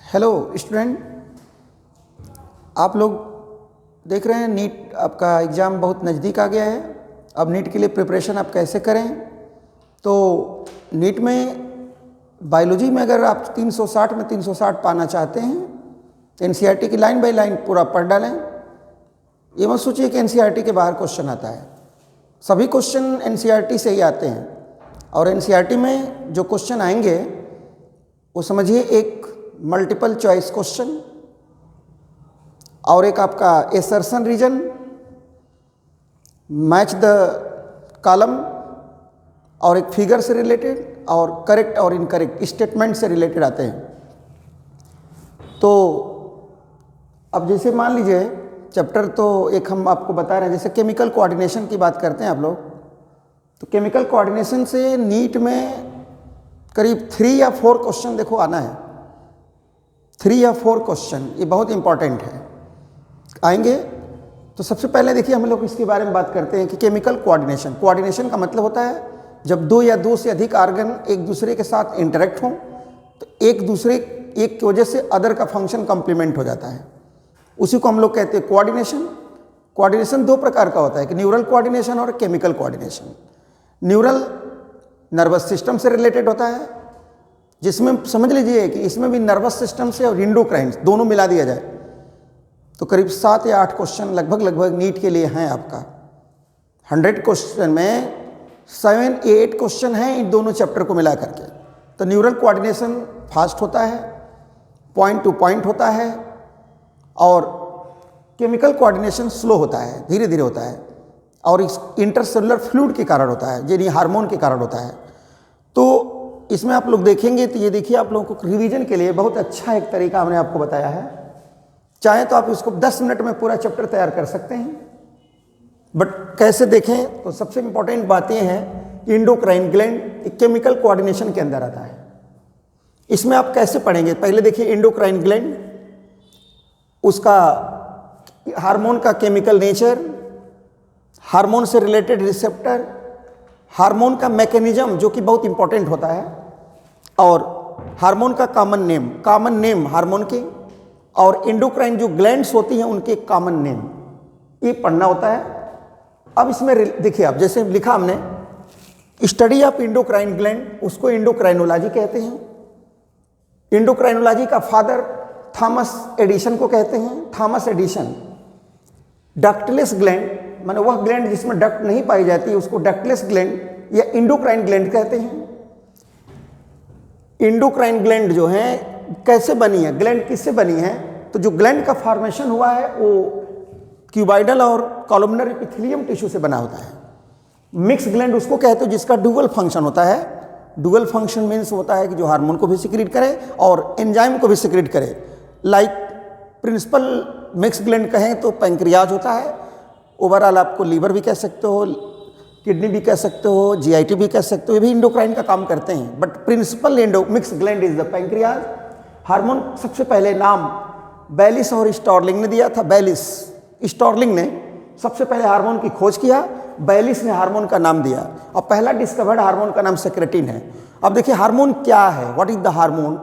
Hello student, आप लोग देख रहे हैं नीट आपका एग्ज़ाम बहुत नज़दीक आ गया है। अब नीट के लिए प्रिपरेशन आप कैसे करें? तो नीट में बायोलॉजी में अगर आप 360 में 360 पाना चाहते हैं तो एनसीईआरटी की लाइन बाय लाइन पूरा पढ़ डालें। ये मत सोचिए कि एनसीईआरटी के बाहर क्वेश्चन आता है। सभी क्वेश्चन एनसीईआरटी से ही आते हैं और एनसीईआरटी में जो क्वेश्चन आएंगे वो समझिए एक मल्टीपल चॉइस क्वेश्चन और एक आपका assertion reason, match the column और एक फिगर से रिलेटेड और करेक्ट और इनकरेक्ट स्टेटमेंट से रिलेटेड आते हैं। तो अब जैसे मान लीजिए चैप्टर तो एक हम आपको बता रहे हैं, जैसे केमिकल कोऑर्डिनेशन की बात करते हैं आप लोग, तो केमिकल कोऑर्डिनेशन से नीट में करीब 3 या 4 क्वेश्चन देखो आना है। 3 या 4 क्वेश्चन ये बहुत इंपॉर्टेंट है आएंगे। तो सबसे पहले देखिए हम लोग इसके बारे में बात करते हैं कि केमिकल कोऑर्डिनेशन। कोऑर्डिनेशन का मतलब होता है जब 2 या 2 से अधिक ऑर्गन एक दूसरे के साथ इंटरेक्ट हों तो एक की वजह से अदर का फंक्शन कम्प्लीमेंट हो जाता है, उसी को हम लोग कहते हैं कोऑर्डिनेशन। कोऑर्डिनेशन 2 प्रकार का होता है कि न्यूरल कोऑर्डिनेशन और chemical coordination. Neural nervous system से रिलेटेड होता है, जिसमें समझ लीजिए कि इसमें भी नर्वस सिस्टम से और एंडोक्राइन दोनों मिला दिया जाए तो करीब 7 या 8 क्वेश्चन लगभग नीट के लिए हैं। आपका 100 क्वेश्चन में 7 या 8 क्वेश्चन हैं इन दोनों चैप्टर को मिला करके। तो न्यूरल कोऑर्डिनेशन फास्ट होता है, पॉइंट टू पॉइंट होता है, और केमिकल कोऑर्डिनेशन स्लो होता है, धीरे धीरे होता है, और इस इंटरसेलुलर फ्लूइड के कारण होता है, यानी हार्मोन के कारण होता है। तो इसमें आप लोग देखेंगे तो ये देखिए आप लोगों को रिवीजन के लिए बहुत अच्छा एक तरीका हमने आपको बताया है। चाहे तो आप इसको 10 मिनट में पूरा चैप्टर तैयार कर सकते हैं, बट कैसे देखें तो सबसे इंपॉर्टेंट बात यह है कि एंडोक्राइन ग्लैंड केमिकल कोऑर्डिनेशन के अंदर आता है। इसमें आप कैसे पढ़ेंगे? पहले देखिए एंडोक्राइन ग्लैंड, उसका हार्मोन का केमिकल नेचर, हार्मोन से रिलेटेड रिसेप्टर, हार्मोन का मैकेनिज्म जो कि बहुत इंपॉर्टेंट होता है, और हार्मोन का कॉमन नेम हार्मोन के, और एंडोक्राइन जो ग्लैंड्स होती हैं उनके कॉमन नेम, ये पढ़ना होता है। अब इसमें देखिए आप जैसे लिखा हमने स्टडी ऑफ एंडोक्राइन ग्लैंड, उसको एंडोक्राइनोलॉजी कहते हैं। एंडोक्राइनोलॉजी का फादर थॉमस एडिसन को कहते हैं, थॉमस एडिसन। डक्टलेस ग्लैंड माने वह ग्लैंड जिसमें डक्ट नहीं पाई जाती उसको डक्टलेस ग्लैंड या एंडोक्राइन ग्लैंड कहते हैं। एंडोक्राइन ग्लैंड जो है कैसे बनी है, ग्लैंड किससे बनी है? तो जो ग्लैंड का फॉर्मेशन हुआ है वो क्यूबाइडल और कॉलमनर एपिथेलियम टिश्यू से बना होता है। मिक्स ग्लैंड उसको कहते हैं जिसका डुअल फंक्शन होता है। डुअल फंक्शन मीन्स होता है कि जो हार्मोन को भी सिक्रीट करे और एंजाइम को भी सिक्रीट करे। लाइक प्रिंसिपल मिक्स ग्लैंड कहें तो पैंक्रियाज होता है, ओवरऑल आपको लीवर भी कह सकते हो, किडनी भी कह सकते हो, जीआईटी भी कह सकते हो, ये भी एंडोक्राइन का काम करते हैं, but principal mix gland is the pancreas. Hormone सबसे पहले नाम बैलिस और स्टॉर्लिंग ने दिया था। बैलिस स्टॉर्लिंग ने सबसे पहले हार्मोन की खोज किया, बैलिस ने हार्मोन का नाम दिया, और पहला डिस्कवर्ड हार्मोन का नाम सेक्रेटिन है। अब देखिए हार्मोन क्या है, व्हाट इज द हार्मोन?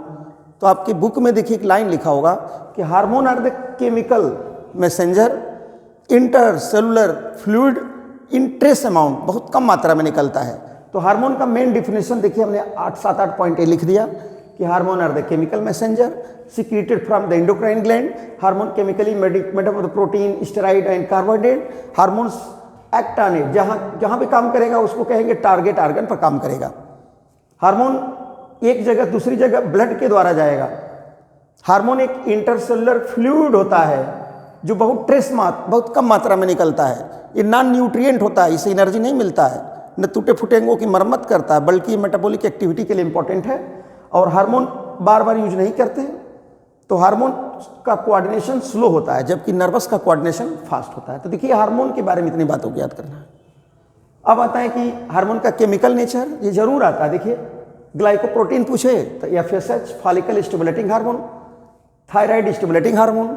तो आपकी बुक में देखिए एक लाइन लिखा होगा कि hormone are the chemical messenger intercellular fluid in trace amount, बहुत कम मात्रा में निकलता है। तो हार्मोन का मेन डिफिनेशन देखिए हमने 7-8 पॉइंट लिख दिया कि hormone are the chemical messenger secreted from the endocrine gland. Hormone chemically made of the protein, steroid and carbohydrate. Hormones act on it, जहां भी काम करेगा उसको कहेंगे टारगेट ऑर्गन पर काम करेगा। हार्मोन एक जगह दूसरी जगह ब्लड के द्वारा जाएगा। हार्मोन एक इंटरसेलुलर फ्लूइड होता है जो बहुत कम मात्रा में निकलता है। ये नॉन न्यूट्रिएंट होता है, इसे एनर्जी नहीं मिलता है, न टूटे फूटे अंगों की मरम्मत करता है, बल्कि ये मेटाबॉलिक एक्टिविटी के लिए इंपॉर्टेंट है। और हार्मोन बार बार यूज नहीं करते हैं, तो हार्मोन का कोऑर्डिनेशन स्लो होता है, जबकि नर्वस का कोऑर्डिनेशन फास्ट होता है। तो देखिए हार्मोन के बारे में इतनी बातों को याद करना है। अब आता है कि हार्मोन का केमिकल नेचर, ये जरूर आता है। देखिए ग्लाइकोप्रोटीन पूछे तो FSH follicle stimulating hormone, thyroid stimulating hormone,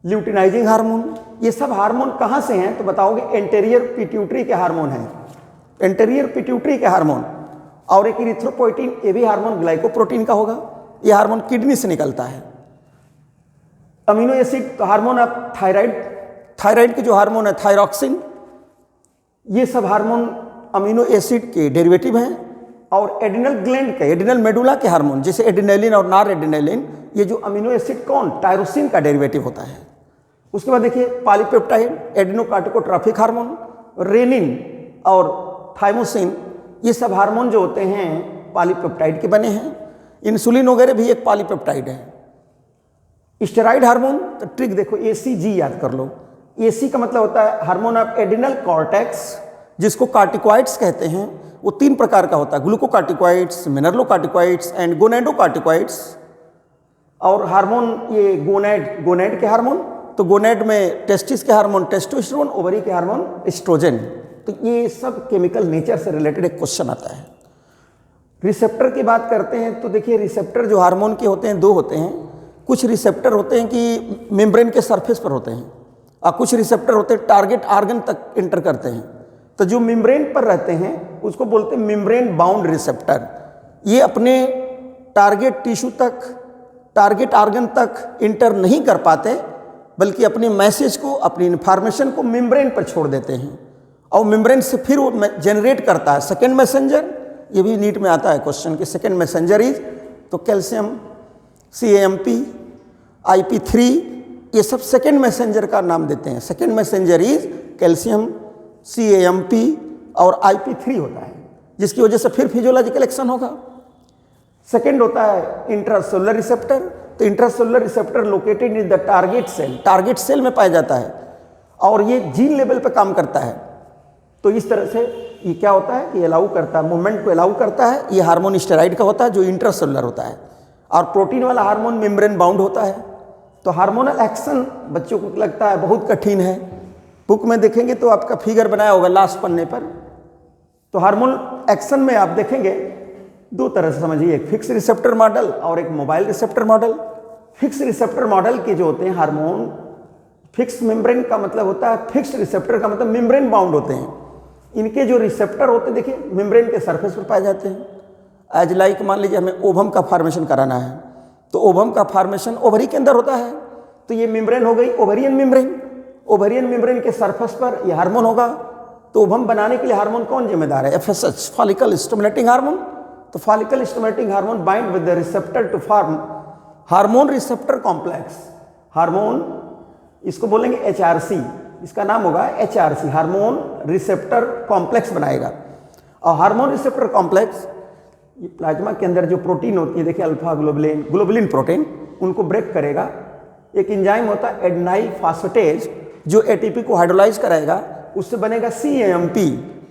luteinizing hormone, ये सब हार्मोन कहाँ से हैं? तो बताओगे एंटेरियर पिट्यूटरी के हार्मोन हैं, एंटेरियर पिट्यूटरी के हार्मोन। और एक इरिथ्रोपोइटिन, ये भी हार्मोन ग्लाइकोप्रोटीन का होगा। ये हार्मोन किडनी से निकलता है। अमीनो एसिड तो हार्मोन आप थायराइड के जो हार्मोन है थायरॉक्सिन, ये सब हार्मोन अमीनो एसिड के डेरिवेटिव हैं। और एड्रिनल ग्लैंड के, एड्रिनल मेडुला के हार्मोन जैसे एड्रिनलिन और नॉर एड्रिनलिन, ये जो अमीनो एसिड कौन, टायरोसिन का डेरिवेटिव होता है। उसके बाद देखिए पॉलीपेप्टाइड, एड्रिनोकार्टिकोट्रॉफिक हार्मोन, रेनिन और थाइमोसिन, ये सब हार्मोन जो होते हैं पॉलीपेप्टाइड के बने हैं। इंसुलिन वगैरह भी एक पॉलीपेप्टाइड है। स्टेरॉइड हार्मोन, तो ट्रिक देखो ACG याद कर लो। AC का मतलब होता है हार्मोन ऑफ एड्रिनल कॉर्टेक्स, जिसको कार्टिकॉइड्स कहते हैं। वो 3 प्रकार का होता है, ग्लूकोकार्टिकॉइड्स, मिनरलोकार्टिकॉइड्स एंड गोनेडोकार्टिकॉइड्स। और हार्मोन ये गोनेड के हार्मोन, तो गोनेड में टेस्टिस के हार्मोन टेस्टोस्टेरोन, ओवरी के हार्मोन एस्ट्रोजन। तो ये सब केमिकल नेचर से रिलेटेड एक क्वेश्चन आता है। रिसेप्टर की बात करते हैं तो देखिए रिसेप्टर जो हार्मोन के होते हैं 2 होते हैं। कुछ रिसेप्टर होते हैं कि मेम्ब्रेन के सरफेस पर होते हैं और कुछ रिसेप्टर होते हैं टारगेट आर्गन तक इंटर करते हैं। तो जो मेम्ब्रेन पर रहते हैं उसको बोलते हैं मेम्ब्रेन बाउंड रिसेप्टर। ये अपने टारगेट टिश्यू तक, टारगेट आर्गन तक इंटर नहीं कर पाते, बल्कि अपने मैसेज को, अपनी इन्फॉर्मेशन को मेम्ब्रेन पर छोड़ देते हैं और मेम्ब्रेन से फिर वो जनरेट करता है सेकेंड मैसेंजर। ये भी नीट में आता है क्वेश्चन कि सेकेंड मैसेंजर इज, तो कैल्शियम, CAMP, IP3, ये सब सेकेंड मैसेंजर का नाम देते हैं। Second messenger is calcium, CAMP और IP3 होता है, जिसकी वजह से फिर फिजियोलॉजिकल एक्शन होगा। सेकेंड होता है इंट्रासेलुलर रिसेप्टर। तो intracellular receptor located in the target cell, target cell में पाया जाता है और ये जीन लेवल पर काम करता है। तो इस तरह से ये क्या होता है, ये अलाउ करता है, मूवमेंट को अलाउ करता है। ये हार्मोन स्टेरॉइड का होता है जो इंट्रासेलुलर होता है, और प्रोटीन वाला हार्मोन मेम्ब्रेन बाउंड होता है। तो हार्मोनल एक्शन बच्चों को लगता है बहुत कठिन है, बुक में देखेंगे तो आपका फिगर बनाया होगा लास्ट पन्ने पर। तो हार्मोनल एक्शन में आप देखेंगे 2 तरह से समझिए, एक फिक्स रिसेप्टर मॉडल और एक mobile receptor model. Fix receptor model के जो होते हैं हार्मोन, फिक्स मेम्ब्रेन का मतलब होता है, फिक्स रिसेप्टर का मतलब मेम्ब्रेन बाउंड होते हैं। इनके जो रिसेप्टर होते हैं देखिए मेम्ब्रेन के सरफेस पर पाए जाते हैं। एज लाइक मान लीजिए हमें ओवम का फॉर्मेशन कराना है, तो ओवम का फॉर्मेशन ओवरी के अंदर होता है। तो ये मेम्ब्रेन हो गई ओवरियन मेम्ब्रेन। ओवरियन मेम्ब्रेन के सरफेस पर ये हार्मोन होगा। तो ओवम बनाने के लिए हार्मोन कौन जिम्मेदार है, FSH, फॉलिकल स्टिमुलेटिंग हार्मोन। तो follicle stimulating hormone bind with the receptor to form hormone receptor complex. Hormone इसको बोलेंगे HRC, इसका नाम होगा HRC, हार्मोन रिसेप्टर कॉम्प्लेक्स बनाएगा। और हार्मोन रिसेप्टर कॉम्प्लेक्स ये प्लाज्मा के अंदर जो प्रोटीन होती है देखिए अल्फा ग्लोबुलिन, ग्लोबुलिन प्रोटीन, उनको ब्रेक करेगा। एक एंजाइम होता है एडेनाइल फास्फेटेज जो ATP को हाइड्रोलाइज कराएगा, उससे बनेगा CAMP।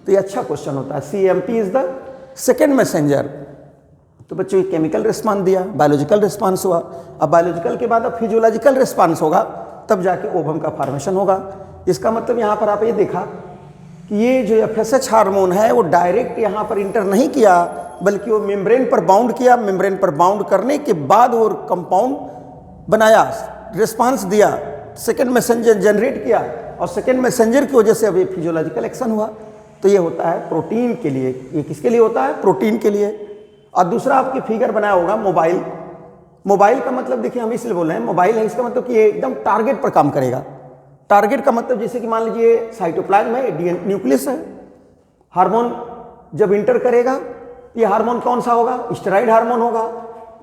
तो ये अच्छा क्वेश्चन होता है, CAMP is the second messenger. तो बच्चों ये केमिकल रिस्पांस दिया, बायोलॉजिकल रिस्पांस हुआ। अब बायोलॉजिकल के बाद अब फिजियोलॉजिकल रिस्पांस होगा, तब जाके ओवम का फॉर्मेशन होगा। इसका मतलब यहाँ पर आप ये देखा कि ये जो FSH हार्मोन है वो डायरेक्ट यहाँ पर इंटर नहीं किया, बल्कि वो मेम्ब्रेन पर बाउंड किया। मेम्ब्रेन पर बाउंड करने के बाद वो कंपाउंड बनाया, रिस्पांस दिया, सेकेंड मैसेंजर जनरेट किया, और सेकेंड मैसेंजर की वजह से अब ये फिजियोलॉजिकल एक्शन हुआ। तो ये होता है प्रोटीन के लिए। ये किसके लिए होता है, प्रोटीन के लिए। और दूसरा आपके फिगर बनाया होगा मोबाइल। मोबाइल का मतलब देखिए हम इसलिए बोल रहे हैं मोबाइल है, इसका मतलब कि ये एकदम टारगेट पर काम करेगा। टारगेट का मतलब जैसे कि मान लीजिए साइटोप्लाज्म है, न्यूक्लियस है, हार्मोन जब इंटर करेगा, ये हार्मोन कौन सा होगा, स्टेरॉइड हार्मोन होगा।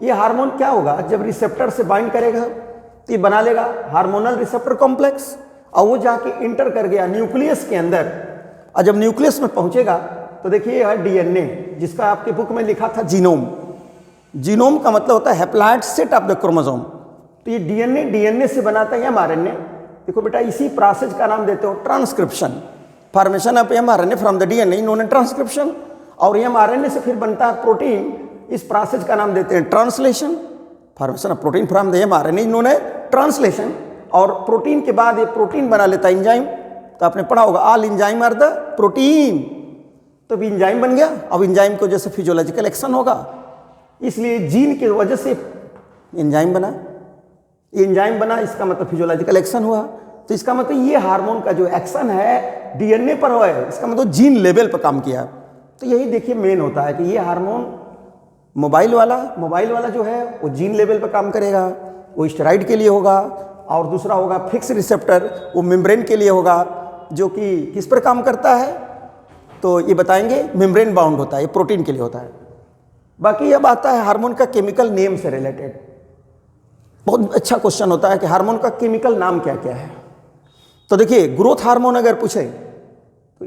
ये हार्मोन क्या होगा, जब रिसेप्टर से बाइंड करेगा तो ये बना लेगा हार्मोनल रिसेप्टर कॉम्प्लेक्स, और वो जाके इंटर कर गया न्यूक्लियस के अंदर। और जब न्यूक्लियस में पहुंचेगा तो देखिए ये है DNA, जिसका आपके बुक में लिखा था जीनोम। जीनोम का मतलब होता है haploid set of the chromosome. तो ये DNA से बनाता है mRNA। देखो बेटा इसी प्रोसेस का नाम देते हो transcription, formation of mRNA from the DNA known as transcription. और mRNA से फिर बनता है प्रोटीन, इस प्रोसेस का नाम देते हैं translation, formation of protein from the mRNA known as translation. और प्रोटीन के बाद ये प्रोटीन बना लेता है एंजाइम। तो आपने पढ़ा होगा all enzyme are the protein. तो अब एंजाइम बन गया, अब एंजाइम की वजह से फिजियोलॉजिकल एक्शन होगा, इसलिए जीन की वजह से एंजाइम बना। एंजाइम बना इसका मतलब फिजियोलॉजिकल एक्शन हुआ। तो इसका मतलब ये हार्मोन का जो एक्शन है DNA पर हुआ है, इसका मतलब जीन लेवल पर काम किया। तो यही देखिए मेन होता है कि ये हार्मोन मोबाइल वाला जो है वो जीन लेवल पर काम करेगा, वो स्टेरॉइड के लिए होगा, और दूसरा होगा फिक्स रिसेप्टर, वो मेम्ब्रेन के लिए होगा, जो कि किस पर काम करता है तो ये बताएंगे, मेम्ब्रेन बाउंड होता है, ये प्रोटीन के लिए होता है। बाकी अब आता है हार्मोन का केमिकल नेम से रिलेटेड। बहुत अच्छा क्वेश्चन होता है कि हार्मोन का केमिकल नाम क्या क्या है। तो देखिए, ग्रोथ हार्मोन अगर पूछे तो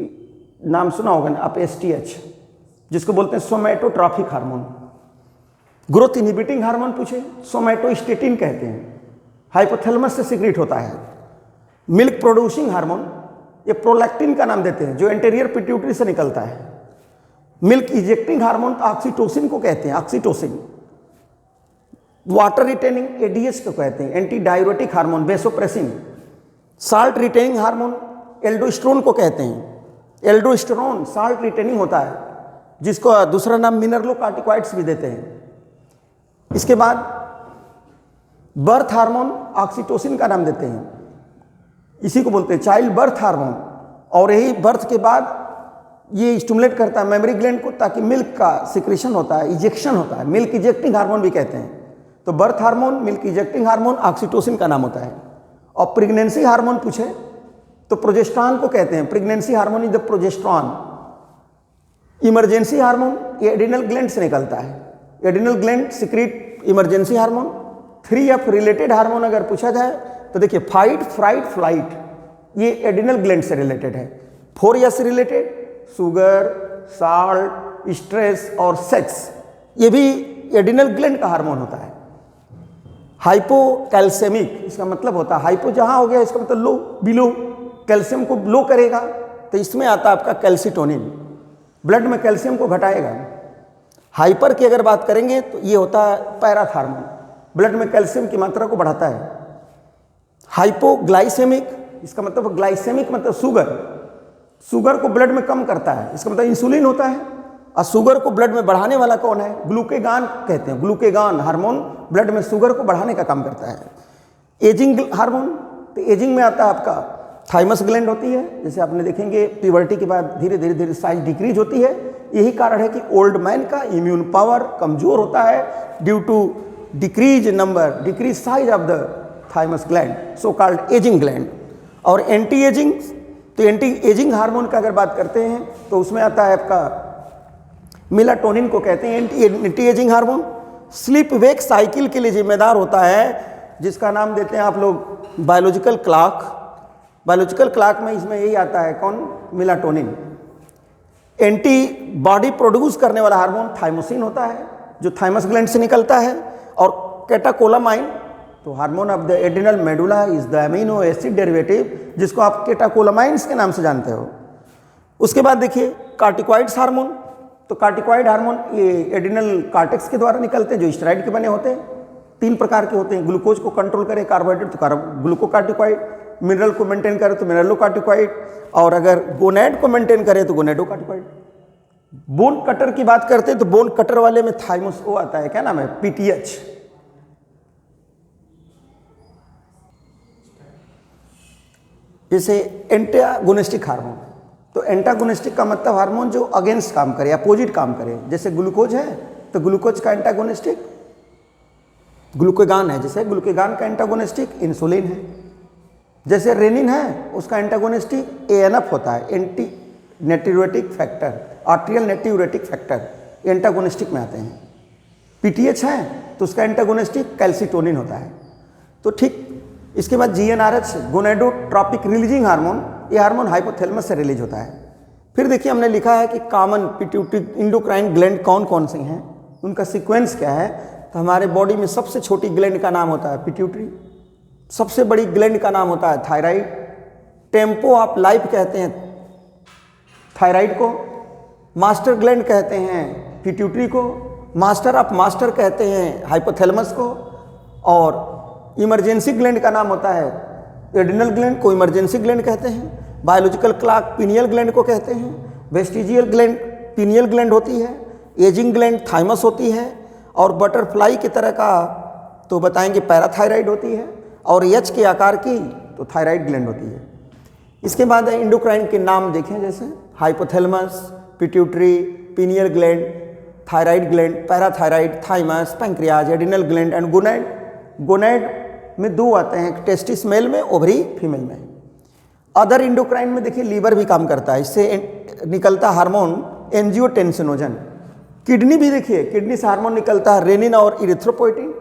नाम सुना होगा ना आप, STH, जिसको बोलते हैं सोमैटोट्रॉफिक हार्मोन। ग्रोथ इनहिबिटिंग हार्मोन पूछे, सोमैटोस्टेटिन कहते हैं, हाइपोथैलेमस से सिक्रीट होता है। मिल्क प्रोड्यूसिंग हार्मोन, ये प्रोलैक्टिन का नाम देते हैं, जो एंटीरियर पिट्यूटरी से निकलता है। मिल्क इजेक्टिंग हार्मोन ऑक्सीटोसिन को कहते हैं, ऑक्सीटोसिन। वाटर रिटेनिंग ADH को कहते हैं, anti diuretic hormone vasopressin. Salt retaining hormone aldosterone को कहते हैं, एल्डोस्टेरोन साल्ट रिटेनिंग होता है, जिसको दूसरा नाम मिनरलोकार्टिकॉइड्स भी देते हैं। इसके बाद बर्थ हार्मोन ऑक्सीटोसिन का नाम देते हैं, इसी को बोलते हैं चाइल्ड बर्थ हार्मोन। और यही बर्थ के बाद ये स्टिमुलेट करता है मेमोरी ग्लैंड को, ताकि मिल्क का सिक्रेशन होता है, इजेक्शन होता है, मिल्क इजेक्टिंग हार्मोन भी कहते हैं। तो birth hormone, milk ejecting hormone oxytocin का नाम होता है। और प्रेगनेंसी हार्मोन पूछे तो प्रोजेस्टेरॉन को कहते हैं, pregnancy hormone is the progesterone. Emergency hormone ये एड्रिनल ग्लैंड से निकलता है, adrenal gland secrete emergency hormone. 3F related hormone अगर पूछा जाए तो देखिए, फाइट, फ्राइट, फ्लाइट, ये एड्रिनल ग्लैंड से रिलेटेड है। 4S से रिलेटेड शुगर, साल्ट, स्ट्रेस और सेक्स, ये भी एड्रिनल ग्लैंड का हार्मोन होता है। हाइपोकैल्सेमिक, इसका मतलब होता है हाइपो जहां हो गया, इसका मतलब लो, बिलो, कैल्शियम को लो करेगा, तो इसमें आता है आपका कैल्सिटोनिन, ब्लड में कैल्शियम को घटाएगा। हाइपर की अगर बात करेंगे तो ये होता है पैराथार्मोन, ब्लड में कैल्शियम की मात्रा को बढ़ाता है। हाइपोग्लाइसेमिक, इसका मतलब ग्लाइसेमिक मतलब शुगर, शुगर को ब्लड में कम करता है, इसका मतलब इंसुलिन होता है। और शुगर को ब्लड में बढ़ाने वाला कौन है? ग्लूकेगान कहते हैं, ग्लूकेगान हार्मोन ब्लड में शुगर को बढ़ाने का काम करता है। एजिंग हार्मोन, तो एजिंग में आता है आपका थाइमस ग्लैंड होती है, जैसे आपने देखेंगे प्यूबर्टी के बाद धीरे धीरे धीरे साइज डिक्रीज होती है। यही कारण है कि ओल्ड मैन का इम्यून पावर कमजोर होता है due to decrease size of the thymus gland, so called ageing gland. और एंटी एजिंग, तो एंटी एजिंग हार्मोन का अगर बात करते हैं तो उसमें आता है आपका मेलाटोनिन को कहते हैं anti ageing hormone. Sleep wake cycle के लिए जिम्मेदार होता है, जिसका नाम देते हैं आप लोग बायोलॉजिकल क्लॉक। बायोलॉजिकल क्लॉक में इसमें यही आता है, कौन? मेलाटोनिन। एंटी बॉडी प्रोड्यूस करने वाला हार्मोन थाइमोसिन होता है, जो थाइमस ग्लैंड से निकलता है। और कैटाकोलामाइन, तो hormone of the adrenal medulla is the amino acid derivative, जिसको आप कैटाकोलामाइन्स के नाम से जानते हो। उसके बाद देखिए कार्टिकॉइड्स हार्मोन, तो कार्टिकॉइड हार्मोन ये एड्रिनल कार्टेक्स के द्वारा निकलते हैं, जो स्टेरॉइड के बने होते हैं। 3 प्रकार के होते हैं, ग्लूकोज को कंट्रोल करे कार्बोहाइड्रेट तो ग्लूकोकार्टिकॉइड, मिनरल को मेंटेन करे तो मिनरलोकार्टिकॉइड, और अगर गोनेड को मेंटेन करे तो गोनेडोकार्टिकॉइड। बोन कटर की बात करते हैं तो बोन कटर वाले में थाइमस वो आता है, क्या नाम है? PTH। जैसे एंटागोनिस्टिक हार्मोन, तो एंटागोनिस्टिक का मतलब हार्मोन जो अगेंस्ट काम करे, अपोजिट काम करे। जैसे ग्लूकोज है तो ग्लूकोज का एंटागोनिस्टिक ग्लूकेगान है, जैसे ग्लूकेगान का एंटागोनिस्टिक इंसुलिन है। जैसे रेनिन है, उसका एंटागोनिस्टिक ANF होता है, anti natriuretic factor, atrial natriuretic factor, antagonistic में आते हैं। PTH है तो उसका एंटागोनिस्टिक कैल्सिटोनिन होता है। तो ठीक इसके बाद GnRH, गोनेडोट्रॉपिक रिलीजिंग हार्मोन, ये हार्मोन हाइपोथैलेमस से रिलीज होता है। फिर देखिए हमने लिखा है कि कॉमन पिट्यूटरी इंडोक्राइन ग्लैंड कौन कौन से हैं, उनका सीक्वेंस क्या है। तो हमारे बॉडी में सबसे छोटी ग्लैंड का नाम होता है पिट्यूटरी, सबसे बड़ी ग्लैंड का नाम होता है थायराइड। टेम्पो ऑफ लाइफ कहते हैं थायराइड को, मास्टर ग्लैंड कहते हैं पिट्यूटरी को, मास्टर ऑफ मास्टर कहते हैं हाइपोथैलेमस को, और इमरजेंसी ग्लैंड का नाम होता है एड्रिनल ग्लैंड को इमरजेंसी ग्लैंड कहते हैं। बायोलॉजिकल क्लॉक पीनियल ग्लैंड को कहते हैं। वेस्टिजियल ग्लैंड पीनियल ग्लैंड होती है। एजिंग ग्लैंड थाइमस होती है। और बटरफ्लाई की तरह का तो बताएंगे पैराथायराइड होती है। और H के आकार की तो थायराइड ग्लैंड होती है। इसके बाद इंडोक्राइन के नाम देखें, जैसे hypothalamus, pituitary, pineal gland, thyroid gland, parathyroid, thymus, pancreas, adrenal gland and gonad. Gonad में दो आते हैं, टेस्टिस मेल में, ओवरी फीमेल में। अदर इंडोक्राइन में देखिए लीवर भी काम करता है, इससे निकलता हार्मोन एंजियोटेंसिनोजन। किडनी भी देखिए, किडनी से हार्मोन निकलता है रेनिन और इरिथ्रोपोइटिन।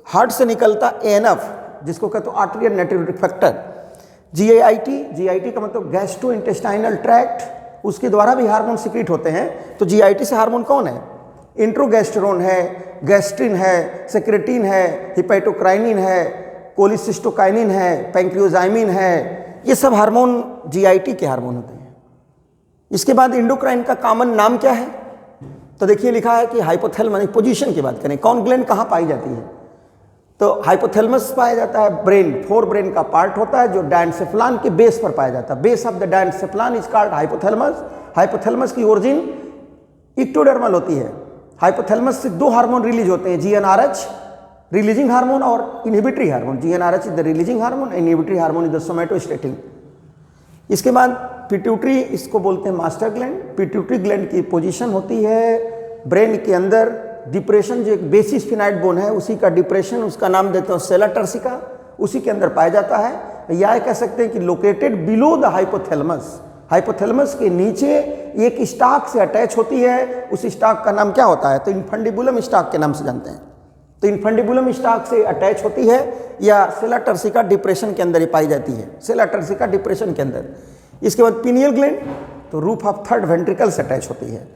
हार्ट से निकलता एएनएफ जिसको कहते हैं आर्टेरियल नाइट्रेटिक फैक्टर। जीआईटी का मतलब गैस्ट्रो इंटेस्टाइनल ट्रैक्ट, उसके द्वारा भी हार्मोन सिक्रीट होते हैं। तो जीआईटी से हार्मोन कौन है? इंट्रोगैस्टेरोन है, गैस्ट्रिन है, सेक्रेटिन है, हिपैटोक्राइनिन है, कोलिसिस्टोकाइनिन है, पैंक्रियोजाइमिन है, ये सब हार्मोन जीआईटी के हार्मोन होते हैं। इसके बाद इंडोक्राइन का कॉमन नाम क्या है? तो देखिए लिखा है कि हाइपोथैलेमस। पोजीशन की बात करें, कौन ग्लैंड कहाँ पाई जाती है? तो हाइपोथैलेमस पाया जाता है, ब्रेन, फोर ब्रेन का पार्ट होता है जो डायनसेफ्लान के बेस पर पाया जाता है। Base of the diencephalon is called hypothalamus. Hypothalamus की ओरिजिन इक्टोडर्मल होती है। हाइपोथैलेमस से दो हार्मोन रिलीज होते हैं, जीएनआरएच रिलीजिंग हार्मोन और inhibitory hormone. GnRH is the releasing hormone, inhibitory hormone is the somatostatin. इसके बाद पिट्यूटरी, इसको बोलते हैं मास्टर ग्लैंड। पिट्यूटरी ग्लैंड की पोजीशन होती है ब्रेन के अंदर। डिप्रेशन जो एक बेसिस फिनाइट बोन है उसी का डिप्रेशन, उसका नाम देते हैं सेला टर्सिका, उसी के अंदर पाया जाता है। या कह सकते हैं कि located below the hypothalamus. Hypothalamus के नीचे एक स्टाक से अटैच होती है, उस स्टाक का नाम क्या होता है? तो इन्फंडिबुलम स्टाक के नाम से जानते हैं। तो इन्फंडिबुलम स्टाक से अटैच होती है या सेला टर्सिका डिप्रेशन के अंदर ही पाई जाती है, सेला टर्सिका डिप्रेशन के अंदर। इसके बाद पिनियल ग्लैंड, तो रूफ ऑफ थर्ड वेंट्रिकल से अटैच होती है।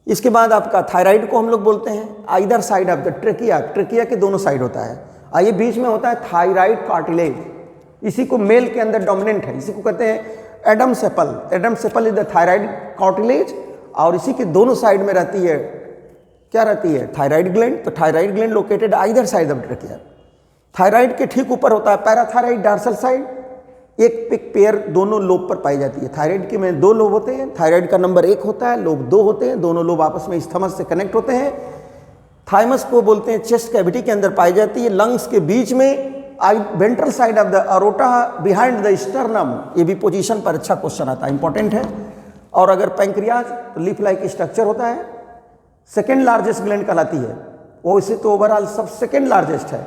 इसके बाद आपका थायराइड को हम लोग बोलते हैं either side of the trachea, trachea के दोनों साइड होता है। आइए बीच में होता है थायराइड कार्टिलेज, इसी को मेल के अंदर डोमिनेंट है, इसी को कहते हैं Adam sepal. Adam sepal is the thyroid cartilage, और इसी के दोनों साइड में रहती है, क्या रहती है? Thyroid gland. तो thyroid gland located either side of trachea. Thyroid के ठीक ऊपर होता है पैराथायराइड डॉर्सल साइड, एक पेयर दोनों लोब पर पाई जाती है। थायराइड के में दो लोब होते हैं, थायराइड का नंबर 1 होता है, लोब 2 होते हैं, दोनों लोब आपस में इस्थमस से कनेक्ट होते हैं। थाइमस को बोलते हैं चेस्ट कैविटी के अंदर पाई जाती है, लंग्स के बीच में, ventral side of the aorta behind the sternum. ये भी पोजीशन पर अच्छा क्वेश्चन आता है, इंपॉर्टेंट है। और अगर पैंक्रियाज, तो लीफ लाइक स्ट्रक्चर होता है, सेकेंड लार्जेस्ट ग्लैंड कहलाती है वो, इसे तो ओवरऑल सब सेकेंड लार्जेस्ट है।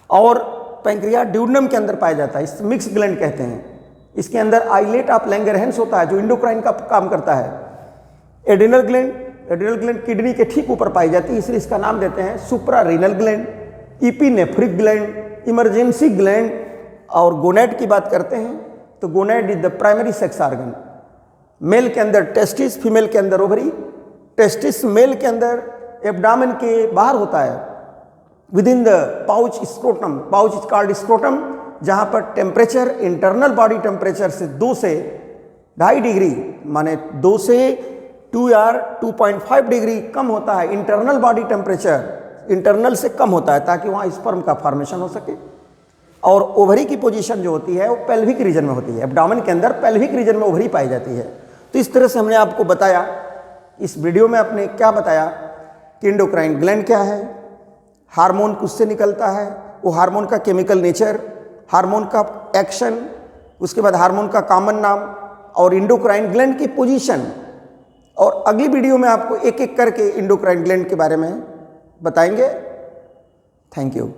और पैंक्रियाज ड्यूडनम के अंदर पाया जाता है, इस मिक्स ग्लैंड कहते हैं। इसके अंदर आइलेट ऑफ लैंगरहैंस होता है जो इंडोक्राइन का काम करता है। Adrenal gland, adrenal gland kidney के ठीक ऊपर पाई जाती है, इसलिए इसका नाम देते हैं suprarenal gland, epinephric gland, emergency gland. और गोनैड की बात करते हैं तो gonad is the primary sex organ. Male के अंदर टेस्टिस, फीमेल के अंदर ओवरी। टेस्टिस मेल के अंदर एब्डामन के बाहर होता है, with in the pouch scrotum. Pouch is called scrotum, जहाँ पर टेम्परेचर इंटरनल बॉडी टेम्परेचर से 2 से 2.5 डिग्री, माने 2 से 2 या 2.5 डिग्री कम होता है। इंटरनल बॉडी टेम्परेचर इंटरनल से कम होता है ताकि वहाँ स्पर्म का फॉर्मेशन हो सके। और ओवरी की पोजीशन जो होती है वो पेल्विक रीजन में होती है, एब्डोमेन के अंदर पेल्विक रीजन में ओवरी पाई जाती है। तो इस तरह से हमने आपको बताया, इस वीडियो में आपने क्या बताया कि इंडोक्राइन ग्लैंड क्या है, हार्मोन किससे निकलता है, वो हार्मोन का केमिकल नेचर, हार्मोन का एक्शन, उसके बाद हार्मोन का कॉमन नाम और इंडोक्राइन ग्लैंड की पोजीशन। और अगली वीडियो में आपको एक एक करके इंडोक्राइन ग्लैंड के बारे में बताएंगे। Thank you.